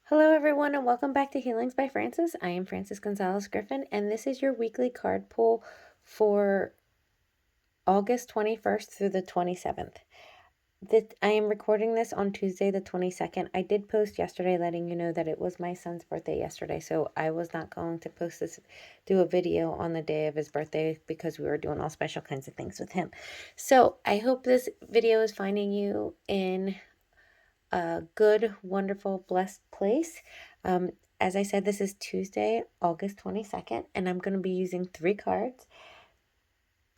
Hello, everyone, and welcome back to Healings by Francis. I am Francis Gonzalez Griffin, and this is your weekly card pull for August 21st through the 27th. I am recording this on Tuesday, the 22nd. I did post yesterday letting you know that it was my son's birthday yesterday, so I was not going to do a video on the day of his birthday because we were doing all special kinds of things with him. So I hope this video is finding you in a good, wonderful, blessed place. As I said, this is Tuesday, August 22nd, and I'm going to be using 3 cards.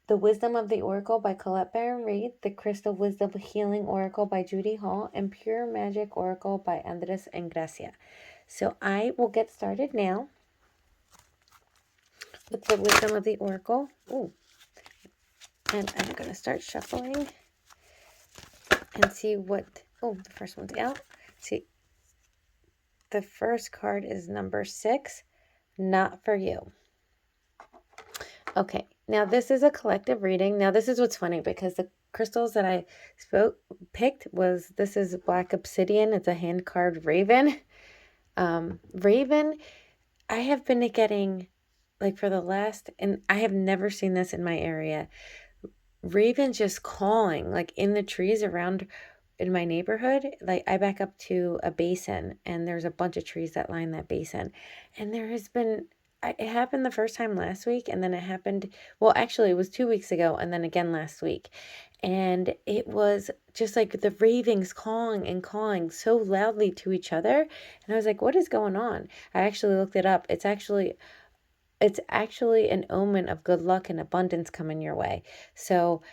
The Wisdom of the Oracle by Colette Baron-Reid, the Crystal Wisdom Healing Oracle by Judy Hall, and Pure Magic Oracle by Engracia. So I will get started now with the Wisdom of the Oracle. Ooh. And I'm going to start shuffling and see what... Oh, the first one's out. See, the first card is number 6, Not For You. Okay, now this is a collective reading. Now this is what's funny because the crystals that I picked this is black obsidian. It's a hand carved raven. Raven, I have been getting, like for the last, and I have never seen this in my area, raven just calling, like in the trees around in my neighborhood. Like I back up to a basin and there's a bunch of trees that line that basin. And there has been, it happened the first time last week, and then it happened, well, actually it was 2 weeks ago, and then again last week. And it was just like the ravens calling and calling so loudly to each other. And I was like, what is going on? I actually looked it up. It's actually an omen of good luck and abundance coming your way. So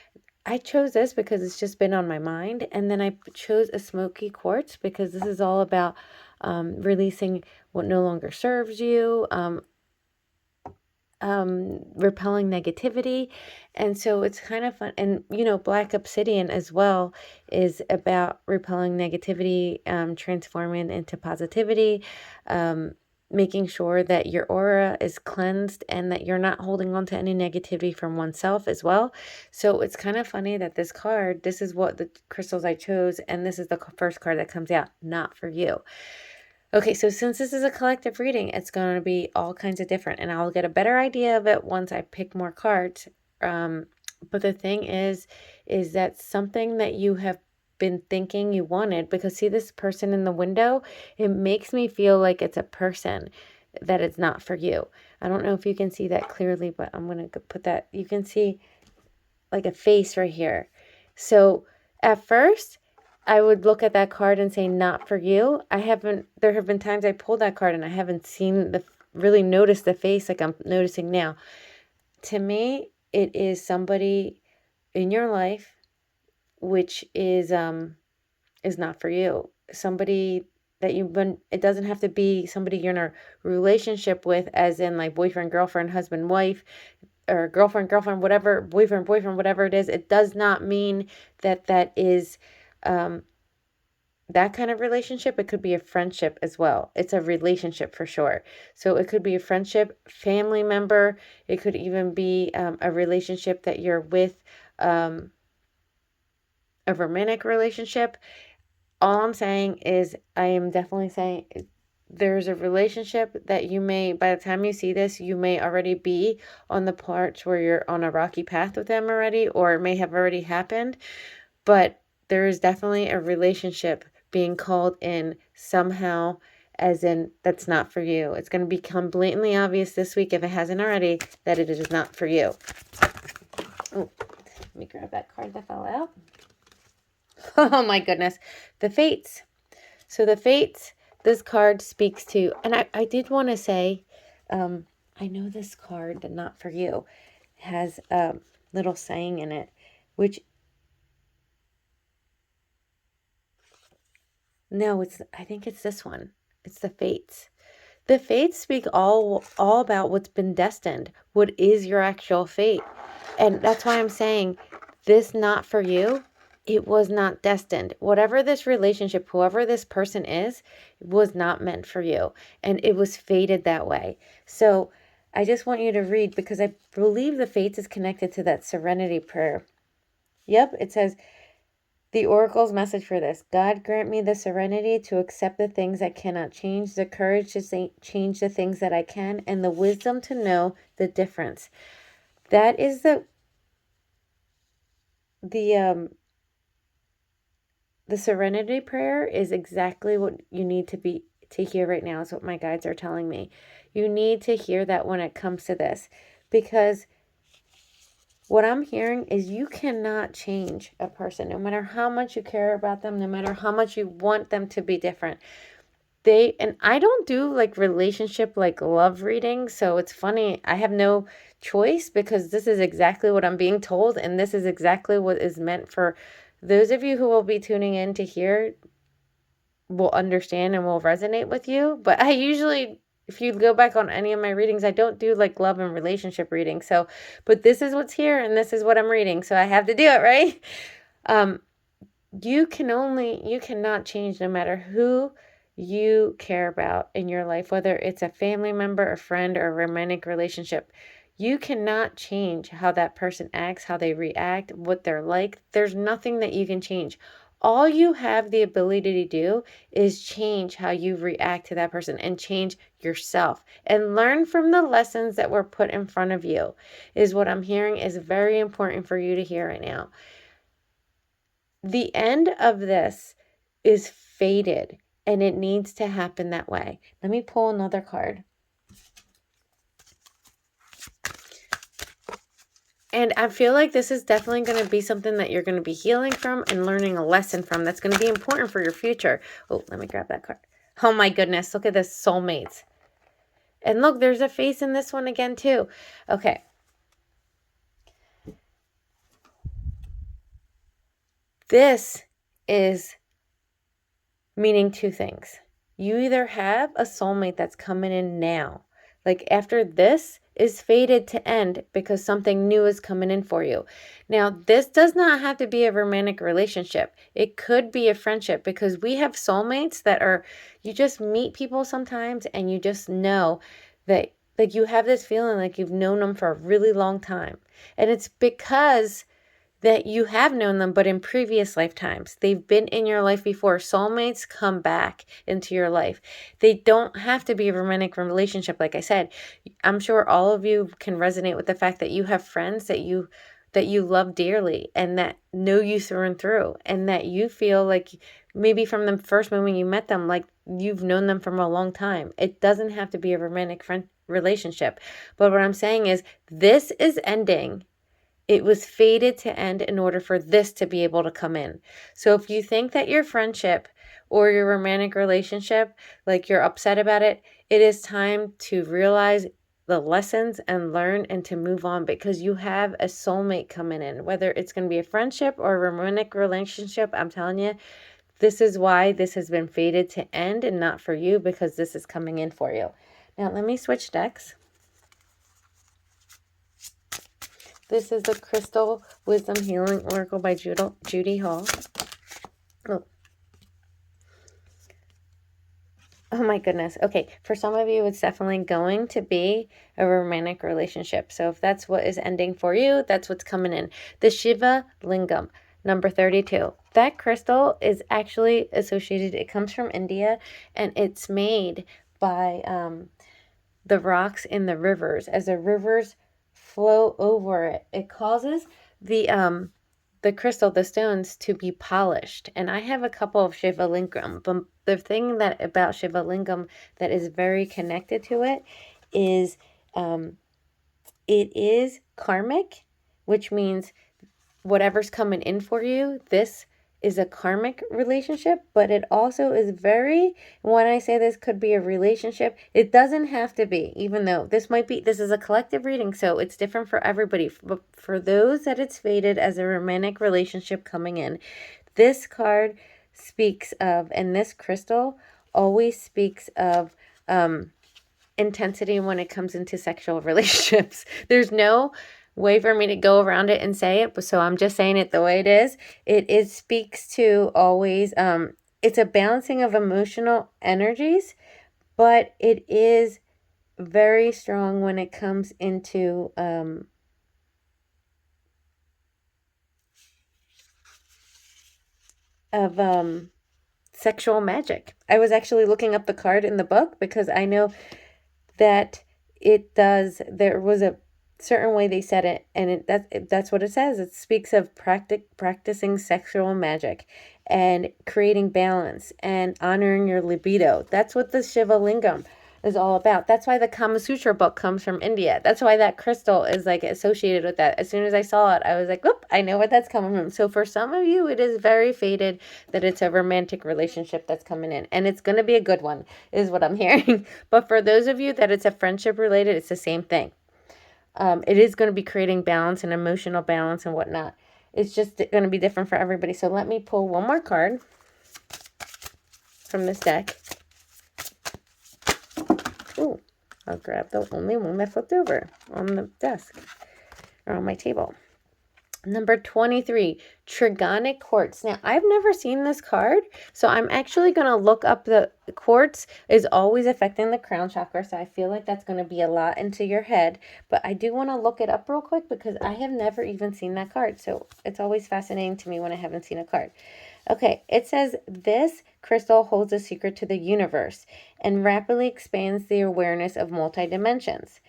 I chose this because it's just been on my mind. And then I chose a smoky quartz because this is all about releasing what no longer serves you, repelling negativity. And so it's kind of fun. And, black obsidian as well is about repelling negativity, transforming into positivity, making sure that your aura is cleansed and that you're not holding on to any negativity from oneself as well. So it's kind of funny that this is what the crystals I chose, and this is the first card that comes out, Not For You. Okay, so since this is a collective reading, it's going to be all kinds of different, and I'll get a better idea of it once I pick more cards. But the thing is that something that you have been thinking you wanted, because see this person in the window, it makes me feel like it's a person that it's not for you. I don't know if you can see that clearly, but I'm going to put that, you can see like a face right here. So at first, I would look at that card and say, not for you. There have been times I pulled that card and I haven't really noticed the face like I'm noticing now. To me, it is somebody in your life which is not for you. Somebody that it doesn't have to be somebody you're in a relationship with, as in like boyfriend, girlfriend, husband, wife, or girlfriend, whatever, boyfriend, whatever it is. It does not mean that is that kind of relationship. It could be a friendship as well. It's a relationship for sure. So it could be a friendship, family member. It could even be a relationship that you're with, a romantic relationship. All I'm saying is I am definitely saying there's a relationship that you may, by the time you see this, you may already be on the parts where you're on a rocky path with them already, or it may have already happened. But there is definitely a relationship being called in somehow, as in that's not for you. It's going to become blatantly obvious this week, if it hasn't already, that it is not for you. Oh, let me grab that card that fell out. Oh my goodness. The Fates. So the Fates, this card speaks to, and I did want to say, I know this card, Not For You, has a little saying in it, which, no, I think it's this one. It's the Fates. The Fates speak all about what's been destined, what is your actual fate. And that's why I'm saying this Not For You, it was not destined. Whatever this relationship, whoever this person is, was not meant for you. And it was fated that way. So I just want you to read, because I believe the Fates is connected to that serenity prayer. Yep, it says, The oracle's message for this: God grant me the serenity to accept the things I cannot change, the courage to change the things that I can, and the wisdom to know the difference. That is the serenity prayer is exactly what you need to hear right now, is what my guides are telling me. You need to hear that when it comes to this, because what I'm hearing is you cannot change a person, no matter how much you care about them, no matter how much you want them to be different. And I don't do like relationship, like love reading. So it's funny. I have no choice, because this is exactly what I'm being told. And this is exactly what is meant for those of you who will be tuning in to hear, will understand and will resonate with you. But I usually, if you go back on any of my readings, I don't do like love and relationship reading. So, but this is what's here and this is what I'm reading. So I have to do it, right? You cannot change, no matter who you care about in your life, whether it's a family member, a friend, or a romantic relationship. You cannot change how that person acts, how they react, what they're like. There's nothing that you can change. All you have the ability to do is change how you react to that person and change yourself and learn from the lessons that were put in front of you, is what I'm hearing is very important for you to hear right now. The end of this is fated, and it needs to happen that way. Let me pull another card. And I feel like this is definitely going to be something that you're going to be healing from and learning a lesson from that's going to be important for your future. Oh, let me grab that card. Oh my goodness, look at this, soulmates. And look, there's a face in this one again too. Okay. This is meaning two things. You either have a soulmate that's coming in now, like after this is fated to end, because something new is coming in for you. Now, this does not have to be a romantic relationship. It could be a friendship, because we have soulmates that are, you just meet people sometimes and you just know that, like, you have this feeling like you've known them for a really long time. And it's because that you have known them, but in previous lifetimes. They've been in your life before. Soulmates come back into your life. They don't have to be a romantic relationship, like I said. I'm sure all of you can resonate with the fact that you have friends that you love dearly and that know you through and through, and that you feel like maybe from the first moment you met them, like you've known them from a long time. It doesn't have to be a romantic relationship. But what I'm saying is, this is ending. It was fated to end in order for this to be able to come in. So if you think that your friendship or your romantic relationship, like you're upset about it, it is time to realize the lessons and learn and to move on, because you have a soulmate coming in. Whether it's going to be a friendship or a romantic relationship, I'm telling you, this is why this has been fated to end and not for you, because this is coming in for you. Now let me switch decks. This is the Crystal Wisdom Healing Oracle by Judy Hall. Oh my goodness. Okay, for some of you, it's definitely going to be a romantic relationship. So if that's what is ending for you, that's what's coming in. The Shiva Lingam, number 32. That crystal is actually associated, it comes from India, and it's made by the rocks in the rivers. As the rivers flow over it, it causes the crystal, the stones, to be polished. And I have a couple of Shiva Lingam, but the thing that about Shiva Lingam that is very connected to it is it is karmic, which means whatever's coming in for you, this is a karmic relationship, but it also is very, when I say this could be a relationship, it doesn't have to be, even though this is a collective reading, so it's different for everybody. But for those that it's fated as a romantic relationship coming in, this card speaks of, and this crystal always speaks of intensity when it comes into sexual relationships. There's no way for me to go around it and say it, but so I'm just saying it the way it is. It speaks to always, it's a balancing of emotional energies, but it is very strong when it comes into of sexual magic. I was actually looking up the card in the book because I know that it does. There was a certain way they said it, and that's what it says. It speaks of practicing sexual magic and creating balance and honoring your libido. That's what the Shiva Lingam is all about. That's why the Kama Sutra book comes from India. That's why that crystal is like associated with that. As soon as I saw it, I was like, whoop, I know where that's coming from. So for some of you, it is very fated that it's a romantic relationship that's coming in, and it's going to be a good one, is what I'm hearing. But for those of you that it's a friendship related, it's the same thing. It is going to be creating balance and emotional balance and whatnot. It's just going to be different for everybody. So let me pull one more card from this deck. Ooh, I'll grab the only one that flipped over on the desk or on my table. Number 23, Trigonic Quartz. Now, I've never seen this card, so I'm actually going to look up the quartz is always affecting the crown chakra, so I feel like that's going to be a lot into your head, but I do want to look it up real quick because I have never even seen that card, so it's always fascinating to me when I haven't seen a card. Okay, it says, this crystal holds a secret to the universe and rapidly expands the awareness of multi-dimensions.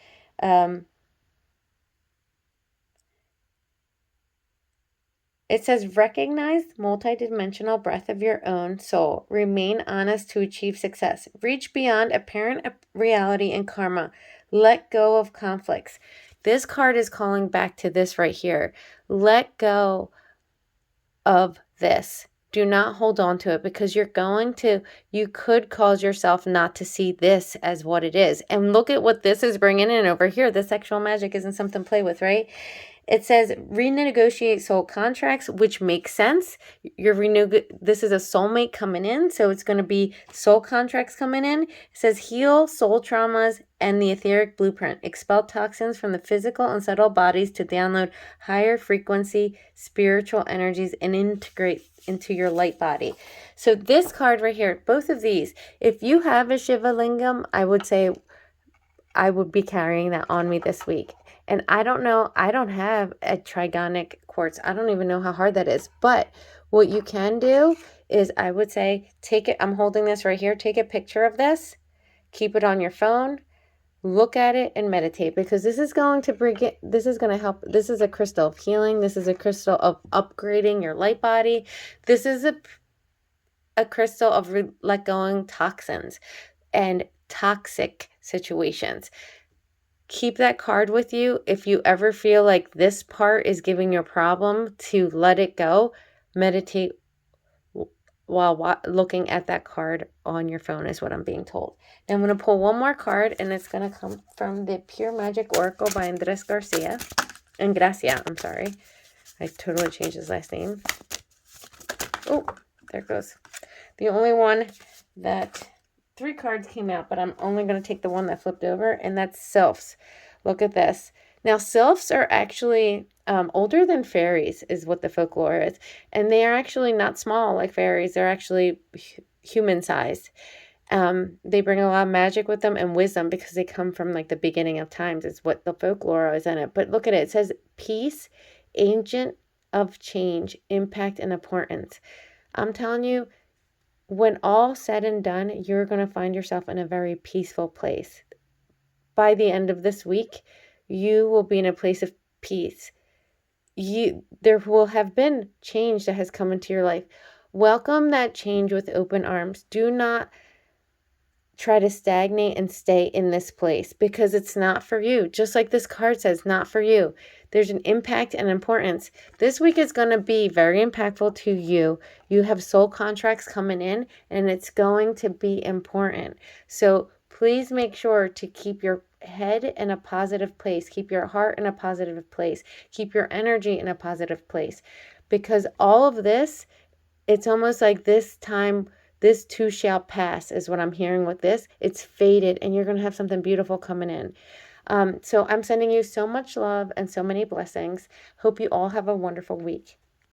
It says, recognize multidimensional breath of your own soul. Remain honest to achieve success. Reach beyond apparent reality and karma. Let go of conflicts. This card is calling back to this right here. Let go of this. Do not hold on to it because you could cause yourself not to see this as what it is. And look at what this is bringing in over here. The sexual magic isn't something to play with, right? It says renegotiate soul contracts, which makes sense. This is a soulmate coming in, so it's going to be soul contracts coming in. It says heal soul traumas and the etheric blueprint. Expel toxins from the physical and subtle bodies to download higher frequency spiritual energies and integrate into your light body. So this card right here, both of these, if you have a Shiva Lingam, I would say I would be carrying that on me this week. And I don't know, I don't have a trigonic quartz. I don't even know how hard that is. But what you can do is, I would say, take it. I'm holding this right here. Take a picture of this. Keep it on your phone. Look at it and meditate, because this is going to bring it. This is going to help. This is a crystal of healing. This is a crystal of upgrading your light body. This is a crystal of let going toxins and toxic situations. Keep that card with you. If you ever feel like this part is giving you a problem, to let it go, meditate while looking at that card on your phone is what I'm being told. Now I'm going to pull one more card, and it's going to come from the Pure Magic Oracle by Engracia. I'm sorry. I totally changed his last name. Oh, there it goes. The only one that 3 cards came out, but I'm only going to take the one that flipped over, and that's sylphs. Look at this. Now, sylphs are actually older than fairies, is what the folklore is, and they are actually not small like fairies. They're actually human-sized. They bring a lot of magic with them and wisdom, because they come from like the beginning of times. It's what the folklore is in it. But look at it. It says, peace, agent of change, impact, and importance. I'm telling you, when all said and done, you're going to find yourself in a very peaceful place. By the end of this week, you will be in a place of peace. There will have been change that has come into your life. Welcome that change with open arms. Do not try to stagnate and stay in this place, because it's not for you. Just like this card says, not for you. There's an impact and importance. This week is going to be very impactful to you. You have soul contracts coming in, and it's going to be important. So please make sure to keep your head in a positive place. Keep your heart in a positive place. Keep your energy in a positive place. Because all of this, it's almost like this time, this too shall pass is what I'm hearing with this. It's faded, and you're going to have something beautiful coming in. So I'm sending you so much love and so many blessings. Hope you all have a wonderful week.